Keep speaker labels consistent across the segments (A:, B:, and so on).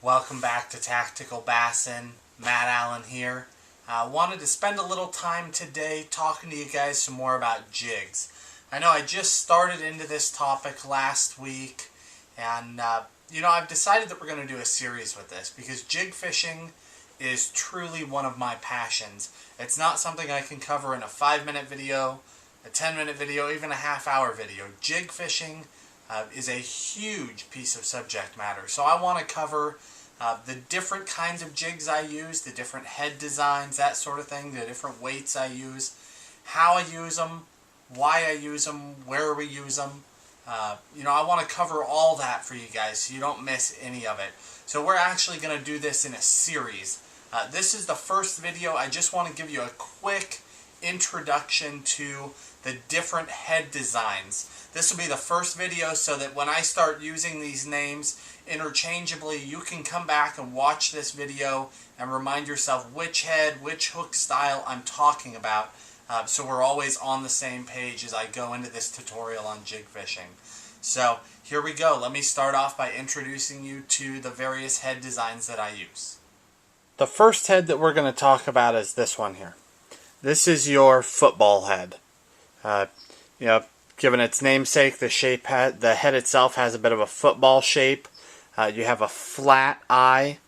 A: Welcome back to Tactical Bassin. Matt Allen here. Wanted to spend a little time today talking to you guys some more about jigs. I know I just started into this topic last week, and I've decided that we're going to do a series with this because jig fishing is truly one of my passions. It's not something I can cover in a 5-minute video, a 10-minute video, even a half-hour video. Jig fishing is a huge piece of subject matter. So I want to cover the different kinds of jigs I use, the different head designs, that sort of thing, the different weights I use, how I use them, why I use them, where we use them. I want to cover all that for you guys so you don't miss any of it. So we're actually going to do this in a series. This is the first video. I just want to give you a quick introduction to the different head designs. This will be the first video so that when I start using these names interchangeably, you can come back and watch this video and remind yourself which head, which hook style I'm talking about, so we're always on the same page as I go into this tutorial on jig fishing. So here we go. Let me start off by introducing you to the various head designs that I use. The first head that we're going to talk about is this one here. This is your football head. Given its namesake, the head itself has a bit of a football shape. You have a flat eye,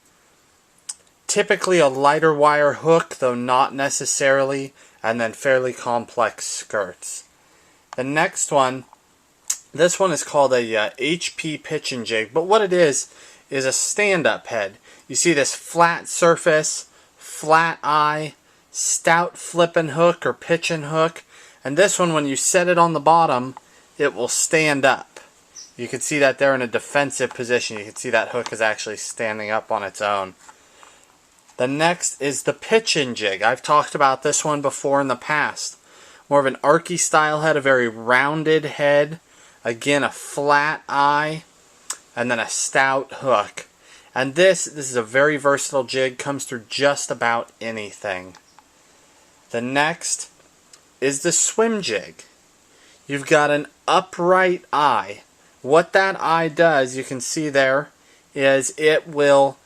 A: typically a lighter wire hook, though not necessarily, and then fairly complex skirts. The next one, this one is called a HP pitch and jig, but what it is a stand-up head. You see this flat surface, flat eye, stout flippin' hook or pitchin' hook, and this one, when you set it on the bottom, it will stand up. You can see that there in a defensive position. You can see that hook is actually standing up on its own. The next is the pitchin' jig. I've talked about this one before in the past. More of an archy style head, a very rounded head. Again, a flat eye, and then a stout hook. And this is a very versatile jig, comes through just about anything. The next is the swim jig. You've got an upright eye. What that eye does, you can see there, is it will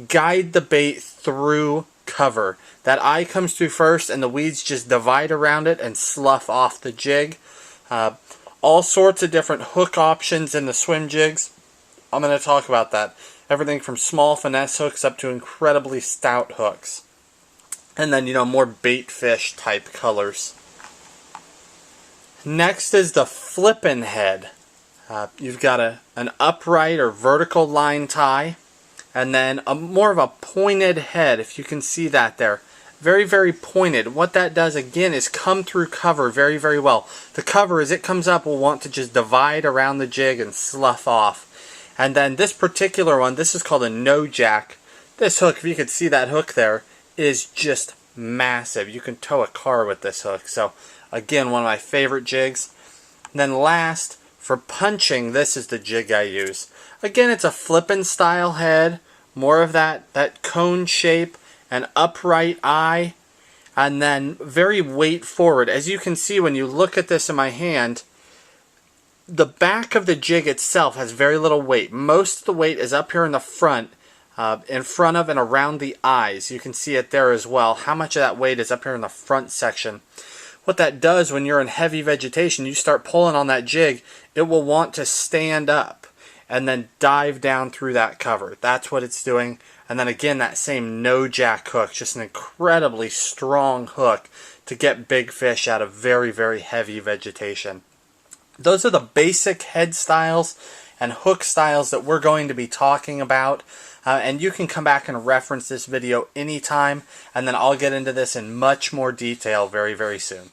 A: guide the bait through cover. That eye comes through first and the weeds just divide around it and slough off the jig. All sorts of different hook options in the swim jigs. I'm going to talk about that. Everything from small finesse hooks up to incredibly stout hooks. And then, more bait fish type colors. Next is the Flippin head. You've got an upright or vertical line tie, and then more of a pointed head, if you can see that there. Very, very pointed. What that does, again, is come through cover very, very well. The cover, as it comes up, will want to just divide around the jig and slough off. And then this particular one, this is called a no jack. This hook, if you could see that hook there, is just massive. You can tow a car with this hook. So, again, one of my favorite jigs. And then last, for punching, this is the jig I use. Again, it's a Flippin style head, more of that cone shape, an upright eye, and then very weight forward. As you can see when you look at this in my hand, the back of the jig itself has very little weight. Most of the weight is up here in the front of and around the eyes. You can see it there as well. How much of that weight is up here in the front section. What that does when you're in heavy vegetation, you start pulling on that jig, it will want to stand up and then dive down through that cover. That's what it's doing. And then again, that same no jack hook, just an incredibly strong hook to get big fish out of very, very heavy vegetation. Those are the basic head styles and hook styles that we're going to be talking about. And you can come back and reference this video anytime, and then I'll get into this in much more detail very, very soon.